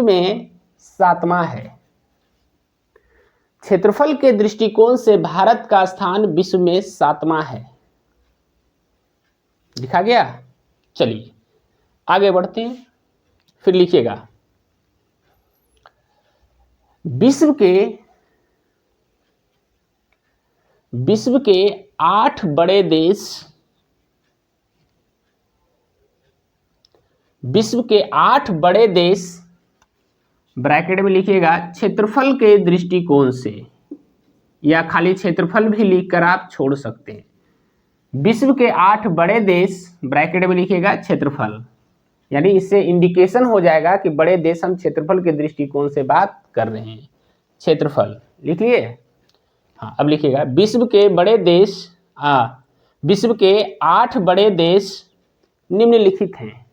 में 7वां है। क्षेत्रफल के दृष्टिकोण से भारत का स्थान विश्व में 7वां है। लिखा गया। चलिए आगे बढ़ते हैं, फिर लिखिएगा। विश्व के 8 बड़े देश, विश्व के 8 बड़े देश ब्रैकेट में लिखिएगा क्षेत्रफल के दृष्टिकोण से, या खाली क्षेत्रफल भी लिखकर आप छोड़ सकते हैं। विश्व के 8 बड़े देश ब्रैकेट में लिखिएगा क्षेत्रफल, यानी इससे इंडिकेशन हो जाएगा कि बड़े देश हम क्षेत्रफल के दृष्टिकोण से बात कर रहे हैं। क्षेत्रफल लिख लिए। हाँ, अब लिखिएगा विश्व के 8 बड़े देश निम्नलिखित हैं।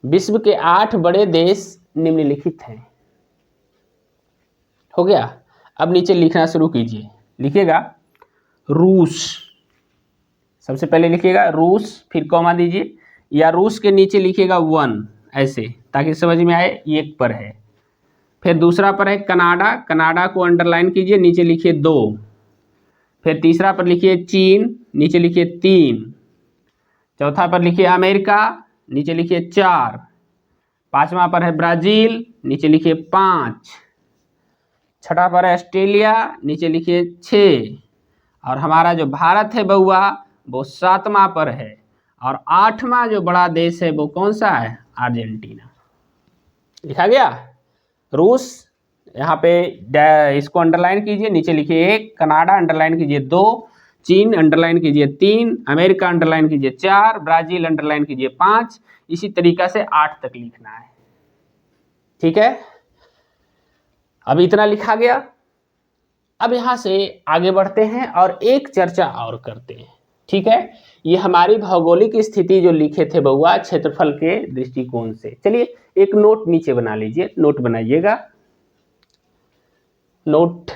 विश्व के 8 बड़े देश निम्नलिखित हैं। हो गया। अब नीचे लिखना शुरू कीजिए। लिखिएगा रूस, सबसे पहले लिखिएगा रूस, फिर कॉमा दीजिए, या रूस के नीचे लिखिएगा 1 ऐसे, ताकि समझ में आए एक पर है। फिर दूसरा पर है कनाडा, कनाडा को अंडरलाइन कीजिए, नीचे लिखिए 2। फिर तीसरा पर लिखिए चीन, नीचे लिखिए 3। चौथा पर लिखिए अमेरिका, नीचे लिखिए 4। पांचवा पर है ब्राजील, नीचे लिखिए 5। छठा पर है ऑस्ट्रेलिया, नीचे लिखिए 6। और हमारा जो भारत है बउआ वो 7वां पर है। और 8वां जो बड़ा देश है वो कौन सा है? अर्जेंटीना। लिखा गया। रूस यहाँ पे इसको अंडरलाइन कीजिए, नीचे लिखिए 1, कनाडा अंडरलाइन कीजिए 2, चीन अंडरलाइन कीजिए 3, अमेरिका अंडरलाइन कीजिए 4, ब्राजील अंडरलाइन कीजिए 5। इसी तरीका से 8 तक लिखना है। ठीक है, अब इतना लिखा गया। अब यहां से आगे बढ़ते हैं और एक चर्चा और करते हैं। ठीक है, ये हमारी भौगोलिक स्थिति जो लिखे थे बउआ क्षेत्रफल के दृष्टिकोण से। चलिए एक नोट नीचे बना लीजिए, नोट बनाइएगा। नोट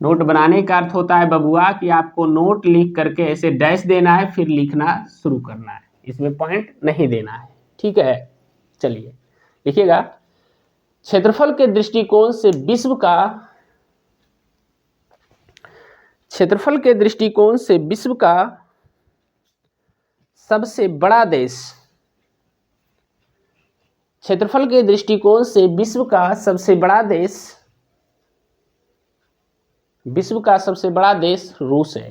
बनाने का अर्थ होता है बबुआ कि आपको नोट लिख करके ऐसे डैश देना है, फिर लिखना शुरू करना है, इसमें पॉइंट नहीं देना है। ठीक है, चलिए लिखिएगा क्षेत्रफल के दृष्टिकोण से विश्व का सबसे बड़ा देश, क्षेत्रफल के दृष्टिकोण से विश्व का सबसे बड़ा देश रूस है।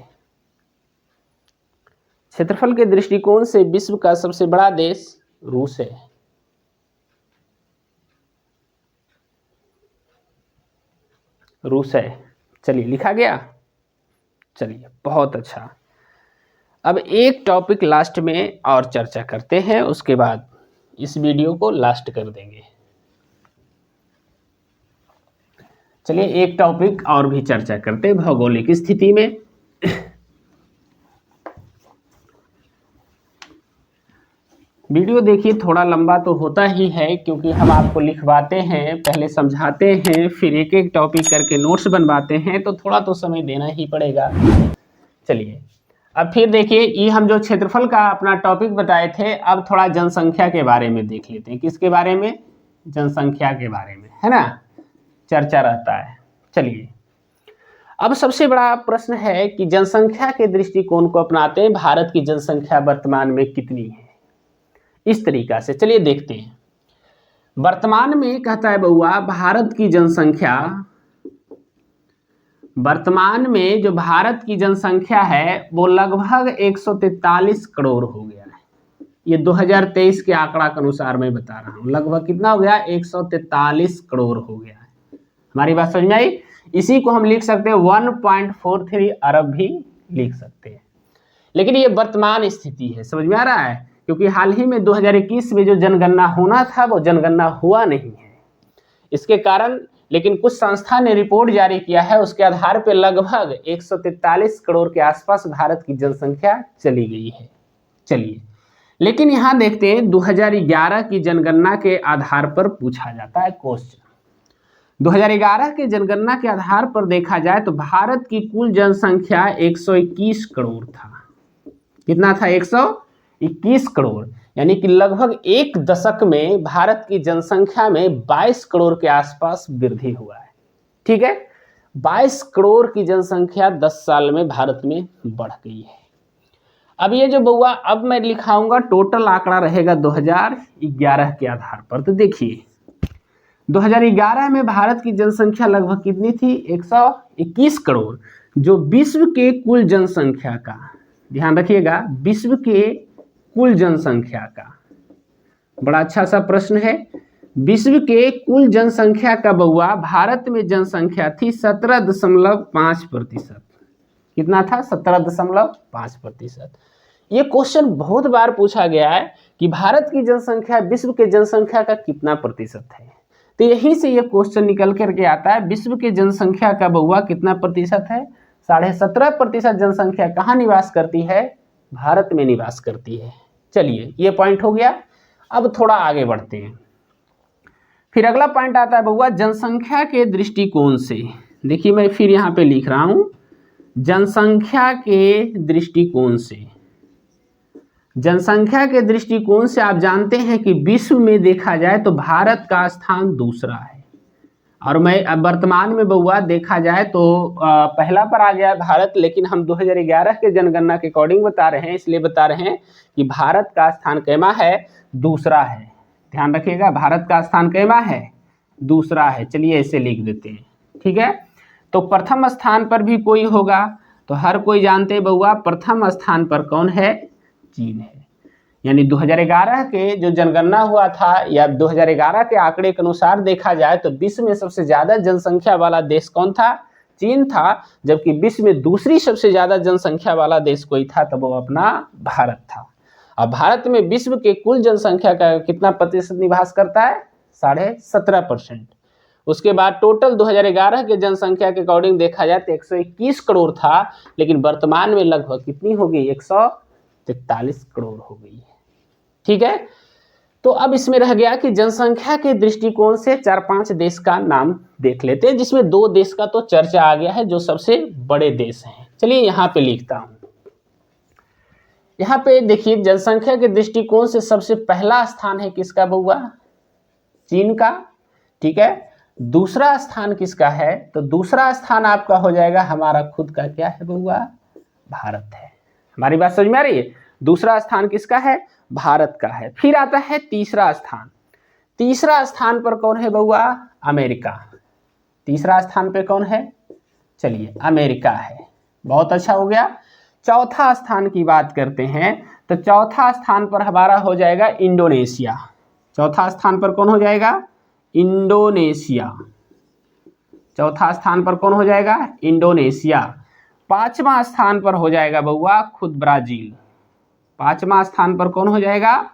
क्षेत्रफल के दृष्टिकोण से विश्व का सबसे बड़ा देश रूस है। चलिए लिखा गया। चलिए बहुत अच्छा। अब एक टॉपिक लास्ट में और चर्चा करते हैं, उसके बाद इस वीडियो को लास्ट कर देंगे। चलिए एक टॉपिक और भी चर्चा करते हैं भौगोलिक स्थिति में। वीडियो देखिए थोड़ा लंबा तो होता ही है, क्योंकि हम आपको लिखवाते हैं, पहले समझाते हैं, फिर एक एक टॉपिक करके नोट्स बनवाते हैं, तो थोड़ा तो समय देना ही पड़ेगा। चलिए अब फिर देखिए, ये हम जो क्षेत्रफल का अपना टॉपिक बताए थे, अब थोड़ा जनसंख्या के बारे में देख लेते हैं। किसके बारे में? जनसंख्या के बारे में, है ना, चर्चा रहता है। चलिए अब सबसे बड़ा प्रश्न है कि जनसंख्या के दृष्टिकोण को अपनाते हैं, भारत की जनसंख्या वर्तमान में कितनी है, इस तरीका से। चलिए देखते हैं। वर्तमान में कहता है बउआ भारत की जनसंख्या, वर्तमान में जो भारत की जनसंख्या है वो लगभग 143 करोड़ हो गया है। ये 2023 के आंकड़ा के अनुसार मैं बता रहा हूँ। लगभग कितना हो गया? 143 करोड़ हो गया है। हमारी बात समझ में आई? इसी को हम लिख सकते हैं 1.43 अरब भी लिख सकते हैं। लेकिन ये वर्तमान स्थिति है, समझ में आ रहा है? क्योंकि हाल ही में 2021 में जो जनगणना होना था वो जनगणना हुआ नहीं है। इसके कारण लेकिन कुछ संस्था ने रिपोर्ट जारी किया है, उसके आधार पर लगभग 143 करोड़ के आसपास भारत की जनसंख्या चली गई है। चलिए लेकिन यहाँ देखते हैं 2011 की जनगणना के आधार पर पूछा जाता है क्वेश्चन। 2011 के जनगणना के आधार पर देखा जाए तो भारत की कुल जनसंख्या 121 करोड़ था। कितना था? 121 करोड़, यानी कि लगभग एक दशक में भारत की जनसंख्या में 22 करोड़ के आसपास वृद्धि हुआ है। ठीक है, 22 करोड़ की जनसंख्या 10 साल में भारत में बढ़ गई है। अब ये जो बउआ अब मैं लिखाऊंगा टोटल आंकड़ा रहेगा 2011 के आधार पर। तो देखिए 2011 में भारत की जनसंख्या लगभग कितनी थी, 121 करोड़, जो विश्व के कुल जनसंख्या का, ध्यान रखिएगा, विश्व के कुल जनसंख्या का, बड़ा अच्छा सा प्रश्न है, विश्व के कुल जनसंख्या का बउआ भारत में जनसंख्या थी 17.5%। कितना था, 17.5%। ये क्वेश्चन बहुत बार पूछा गया है कि भारत की जनसंख्या विश्व के जनसंख्या का कितना प्रतिशत है। तो यहीं से ये क्वेश्चन निकल करके आता है, विश्व के जनसंख्या का बउआ कितना प्रतिशत है, 17.5% जनसंख्या कहाँ निवास करती है, भारत में निवास करती है। चलिए ये पॉइंट हो गया। अब थोड़ा आगे बढ़ते हैं। फिर अगला पॉइंट आता है बउआ जनसंख्या के दृष्टिकोण से। देखिए मैं फिर यहाँ पे लिख रहा हूँ, जनसंख्या के दृष्टिकोण से। जनसंख्या के दृष्टिकोण से आप जानते हैं कि विश्व में देखा जाए तो भारत का स्थान दूसरा है, और मैं अब वर्तमान में बउआ देखा जाए तो पहला पर आ गया है भारत, लेकिन हम 2011 के जनगणना के अकॉर्डिंग बता रहे हैं, इसलिए बता रहे हैं कि भारत का स्थान कैमा है, दूसरा है। ध्यान रखिएगा, भारत का स्थान कैमा है, दूसरा है। चलिए इसे लिख देते हैं, ठीक है। तो प्रथम स्थान पर भी कोई होगा, तो हर कोई जानते हैं बउआ प्रथम स्थान पर कौन है, चीन है। यानी 2011 के जो जनगणना हुआ था या 2011 के आंकड़े के अनुसार देखा जाए तो विश्व में सबसे ज्यादा जनसंख्या वाला देश कौन था, चीन था, जबकि विश्व में दूसरी सबसे ज्यादा जनसंख्या वाला देश कोई था तो वो अपना भारत था। अब भारत में विश्व के कुल जनसंख्या का कितना प्रतिशत निवास करता है, 17.5%। उसके बाद टोटल 2011 के जनसंख्या के अकॉर्डिंग देखा जाए तो 121 करोड़ था, लेकिन वर्तमान में लगभग कितनी हो गई, 143 करोड़ हो गई है। ठीक है, तो अब इसमें रह गया कि जनसंख्या के दृष्टिकोण से 4-5 देश का नाम देख लेते हैं, जिसमें 2 देश का तो चर्चा आ गया है जो सबसे बड़े देश हैं। चलिए यहाँ पे लिखता हूं, यहाँ पे देखिए जनसंख्या के दृष्टिकोण से सबसे पहला स्थान है किसका बउआ, चीन का। ठीक है, दूसरा स्थान किसका है, तो दूसरा स्थान आपका हो जाएगा हमारा खुद का, क्या है बउआ, भारत है। हमारी बात समझ में आ रही है, दूसरा स्थान किसका है, भारत का है। फिर आता है तीसरा स्थान, तीसरा स्थान पर कौन है बउआ, अमेरिका। तीसरा स्थान पे कौन है, चलिए अमेरिका है, बहुत अच्छा हो गया। चौथा स्थान की बात करते हैं तो चौथा स्थान पर हमारा हो जाएगा इंडोनेशिया। चौथा स्थान पर कौन हो जाएगा, इंडोनेशिया। चौथा स्थान पर कौन हो जाएगा, इंडोनेशिया। पांचवा स्थान पर हो जाएगा बउआ खुद ब्राजील। पांचवा स्थान पर कौन हो जाएगा,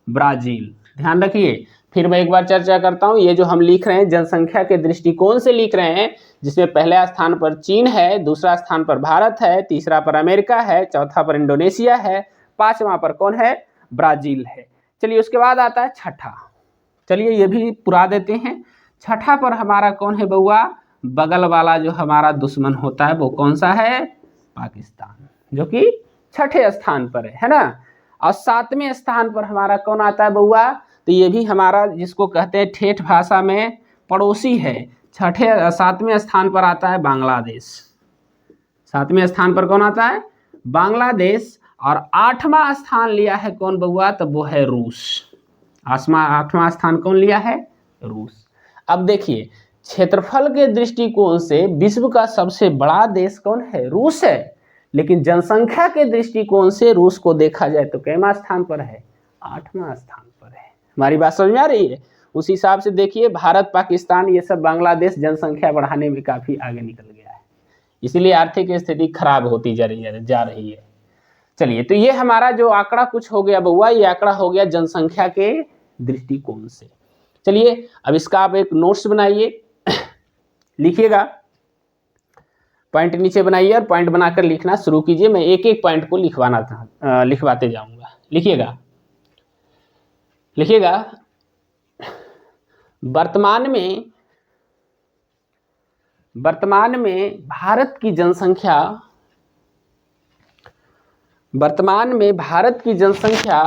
ब्राजील। ध्यान रखिए, फिर मैं एक बार चर्चा करता हूं, ये जो हम लिख रहे हैं जनसंख्या के दृष्टिकोण से लिख रहे हैं, जिसमें पहले स्थान पर चीन है, दूसरा स्थान पर भारत है, तीसरा पर अमेरिका है, चौथा पर इंडोनेशिया है, पांचवा पर कौन है, ब्राजील है। चलिए उसके बाद आता है छठा, चलिए ये भी पुरा देते हैं। छठा पर हमारा कौन है बउआ, बगल वाला जो हमारा दुश्मन होता है वो कौन सा है, पाकिस्तान, जो कि छठे स्थान पर है ना। और सातवें स्थान पर हमारा कौन आता है बउआ, तो ये भी हमारा जिसको कहते हैं ठेठ भाषा में पड़ोसी है। सातवें स्थान पर आता है बांग्लादेश। सातवें स्थान पर कौन आता है, बांग्लादेश। और आठवां स्थान लिया है कौन बउआ, तो वो है रूस। आठवां स्थान कौन लिया है, रूस। अब देखिए क्षेत्रफल के दृष्टिकोण से विश्व का सबसे बड़ा देश कौन है, रूस है, लेकिन जनसंख्या के दृष्टिकोण से रूस को देखा जाए तो कैमा स्थान पर है, 8वां स्थान पर है। हमारी बात समझ में आ रही है। उस हिसाब से देखिए भारत, पाकिस्तान, ये सब, बांग्लादेश जनसंख्या बढ़ाने में काफी आगे निकल गया है, इसीलिए आर्थिक स्थिति खराब होती जा रही है। चलिए, तो ये हमारा जो आंकड़ा कुछ हो गया बउआ, ये आंकड़ा हो गया जनसंख्या के दृष्टिकोण से। चलिए अब इसका आप एक नोट्स बनाइए, लिखिएगा, पॉइंट नीचे बनाइए और पॉइंट बनाकर लिखना शुरू कीजिए। मैं एक एक पॉइंट को लिखवाते जाऊंगा। लिखिएगा, लिखिएगा। वर्तमान में भारत की जनसंख्या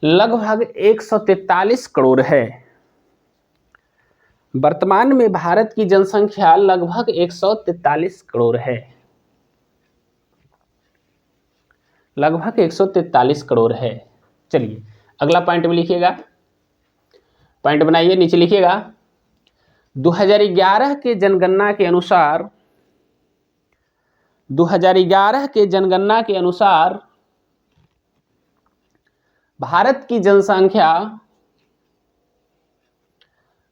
लगभग 143 करोड़ है। वर्तमान में भारत की जनसंख्या लगभग 143 करोड़ है, लगभग 143 करोड़ है। चलिए अगला पॉइंट में लिखिएगा, पॉइंट बनाइए, नीचे लिखिएगा 2011 के जनगणना के अनुसार 2011 के जनगणना के अनुसार भारत की जनसंख्या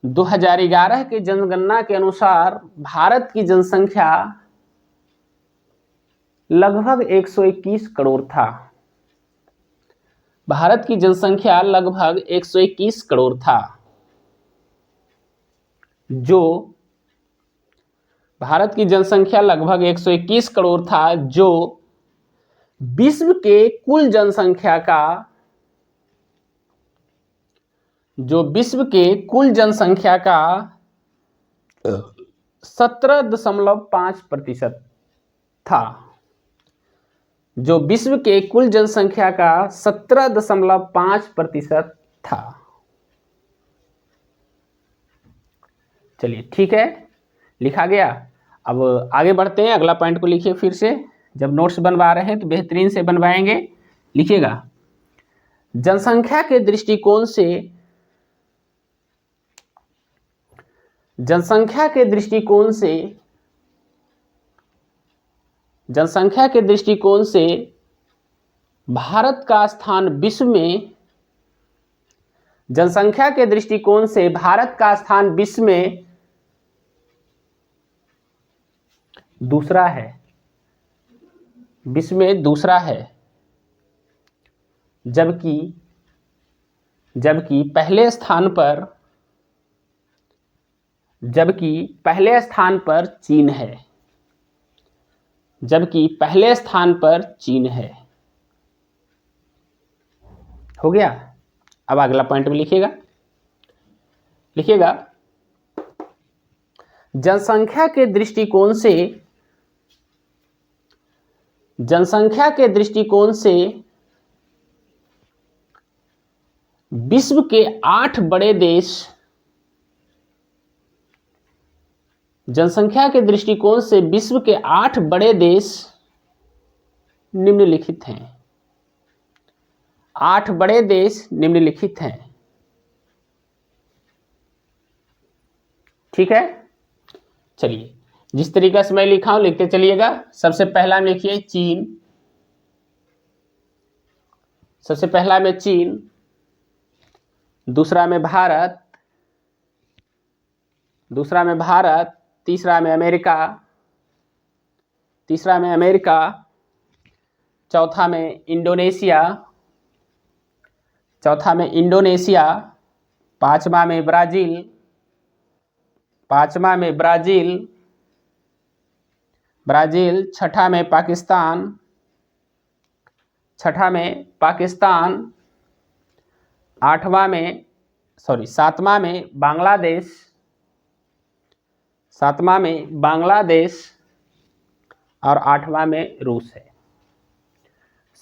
2011 के जनगणना के अनुसार भारत की जनसंख्या लगभग 121 करोड़ था। भारत की जनसंख्या लगभग 121 करोड़ था, जो भारत की जनसंख्या लगभग 121 करोड़ था, जो विश्व के कुल जनसंख्या का 17.5% था, जो विश्व के कुल जनसंख्या का 17.5% था। चलिए ठीक है, लिखा गया। अब आगे बढ़ते हैं, अगला पॉइंट को लिखिए फिर से। जब नोट्स बनवा रहे हैं तो बेहतरीन से बनवाएंगे। लिखिएगा जनसंख्या के दृष्टिकोण से जनसंख्या के दृष्टिकोण से भारत का स्थान विश्व में जनसंख्या के दृष्टिकोण से भारत का स्थान विश्व में दूसरा है, विश्व में दूसरा है, जबकि पहले स्थान पर चीन है, जबकि पहले स्थान पर चीन है। हो गया। अब अगला पॉइंट में लिखिएगा जनसंख्या के दृष्टिकोण से विश्व के 8 बड़े देश जनसंख्या के दृष्टिकोण से विश्व के 8 बड़े देश निम्नलिखित हैं। 8 बड़े देश निम्नलिखित हैं। ठीक है, चलिए जिस तरीके से मैं लिखा हूं लिखते चलिएगा। सबसे पहला में लिखिए चीन, सबसे पहला में चीन, दूसरा में भारत, तीसरा में अमेरिका, चौथा में इंडोनेशिया, पांचवा में ब्राजील, छठा में पाकिस्तान, सातवां में बांग्लादेश और 8वां में रूस है।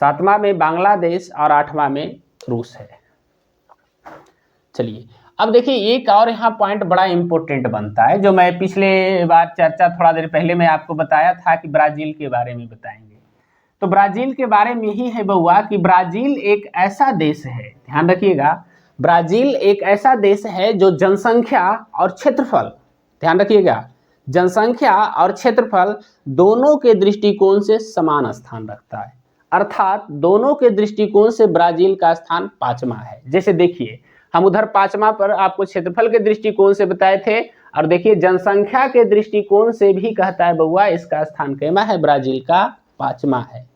7वां में बांग्लादेश और 8वां में रूस है। चलिए अब देखिए एक और यहाँ पॉइंट बड़ा इंपॉर्टेंट बनता है, जो मैं पिछले बार चर्चा थोड़ा देर पहले मैं आपको बताया था कि ब्राजील के बारे में बताएंगे। तो ब्राजील के बारे में ही है बउआ कि ब्राजील एक ऐसा देश है, ध्यान रखिएगा, ब्राजील एक ऐसा देश है जो जनसंख्या और क्षेत्रफल, ध्यान रखिएगा, जनसंख्या और क्षेत्रफल दोनों के दृष्टिकोण से समान स्थान रखता है। अर्थात दोनों के दृष्टिकोण से ब्राजील का स्थान 5वां है। जैसे देखिए हम उधर 5वां पर आपको क्षेत्रफल के दृष्टिकोण से बताए थे, और देखिए जनसंख्या के दृष्टिकोण से भी कहता है बउआ इसका स्थान कैमा है, ब्राजील का 5वां है।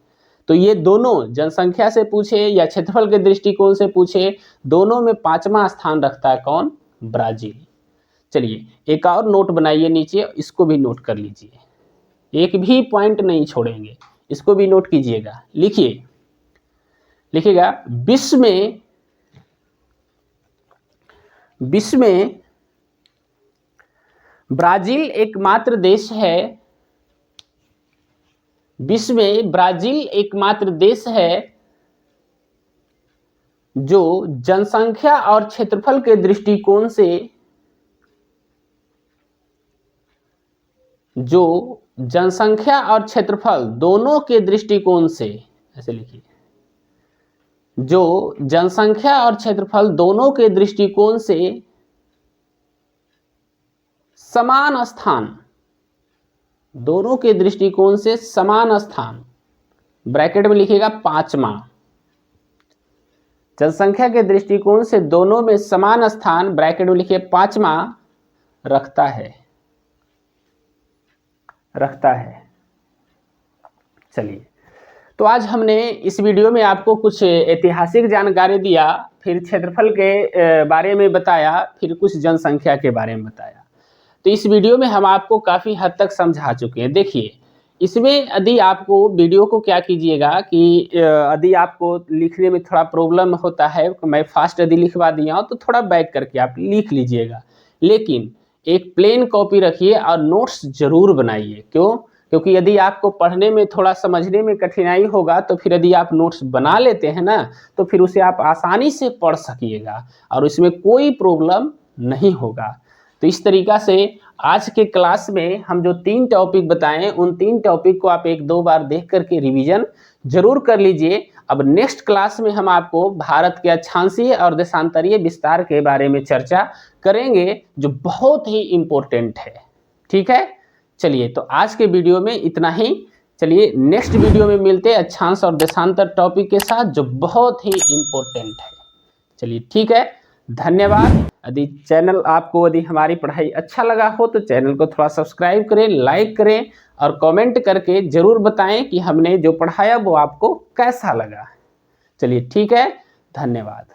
तो ये दोनों जनसंख्या से पूछे या क्षेत्रफल के दृष्टिकोण से पूछे, दोनों में 5वां स्थान रखता है कौन, ब्राजील। चलिए एक और नोट बनाइए नीचे, इसको भी नोट कर लीजिए, एक भी पॉइंट नहीं छोड़ेंगे, इसको भी नोट कीजिएगा। लिखिएगा विश्व में ब्राजील एकमात्र देश है, विश्व में ब्राजील एकमात्र देश है जो जनसंख्या और क्षेत्रफल के दृष्टिकोण से जो जनसंख्या और क्षेत्रफल दोनों के दृष्टिकोण से, ऐसे लिखिए, जो जनसंख्या और क्षेत्रफल दोनों के दृष्टिकोण से समान स्थान, दोनों के दृष्टिकोण से समान स्थान, ब्रैकेट में लिखिएगा 5वां, जनसंख्या के दृष्टिकोण से दोनों में समान स्थान, ब्रैकेट में लिखिए 5वां, रखता है। चलिए, तो आज हमने इस वीडियो में आपको कुछ ऐतिहासिक जानकारी दिया, फिर क्षेत्रफल के बारे में बताया, फिर कुछ जनसंख्या के बारे में बताया। तो इस वीडियो में हम आपको काफ़ी हद तक समझा चुके हैं। देखिए, इसमें यदि आपको वीडियो को क्या कीजिएगा कि यदि आपको लिखने में थोड़ा प्रॉब्लम होता है, मैं फास्ट यदि लिखवा दिया हूँ तो थोड़ा बैक करके आप लिख लीजिएगा, लेकिन एक प्लेन कॉपी रखिए और नोट्स जरूर बनाइए। क्यों? क्योंकि यदि आपको पढ़ने में थोड़ा समझने में कठिनाई होगा तो फिर यदि आप नोट्स बना लेते हैं ना, तो फिर उसे आप आसानी से पढ़ सकिएगा और इसमें कोई प्रॉब्लम नहीं होगा। तो इस तरीक़ा से आज के क्लास में हम जो 3 टॉपिक बताएं, उन 3 टॉपिक को आप 1-2 बार देख करके रिवीजन जरूर कर लीजिए। अब नेक्स्ट क्लास में हम आपको भारत के अक्षांशीय और देशांतरीय विस्तार के बारे में चर्चा करेंगे, जो बहुत ही इम्पोर्टेंट है। ठीक है, चलिए, तो आज के वीडियो में इतना ही। चलिए, नेक्स्ट वीडियो में मिलते हैं अक्षांश और देशांतर टॉपिक के साथ, जो बहुत ही इम्पोर्टेंट है। चलिए, ठीक है, धन्यवाद। यदि चैनल आपको, यदि हमारी पढ़ाई अच्छा लगा हो तो चैनल को थोड़ा सब्सक्राइब करें, लाइक करें और कमेंट करके ज़रूर बताएं कि हमने जो पढ़ाया वो आपको कैसा लगा। चलिए, ठीक है, धन्यवाद।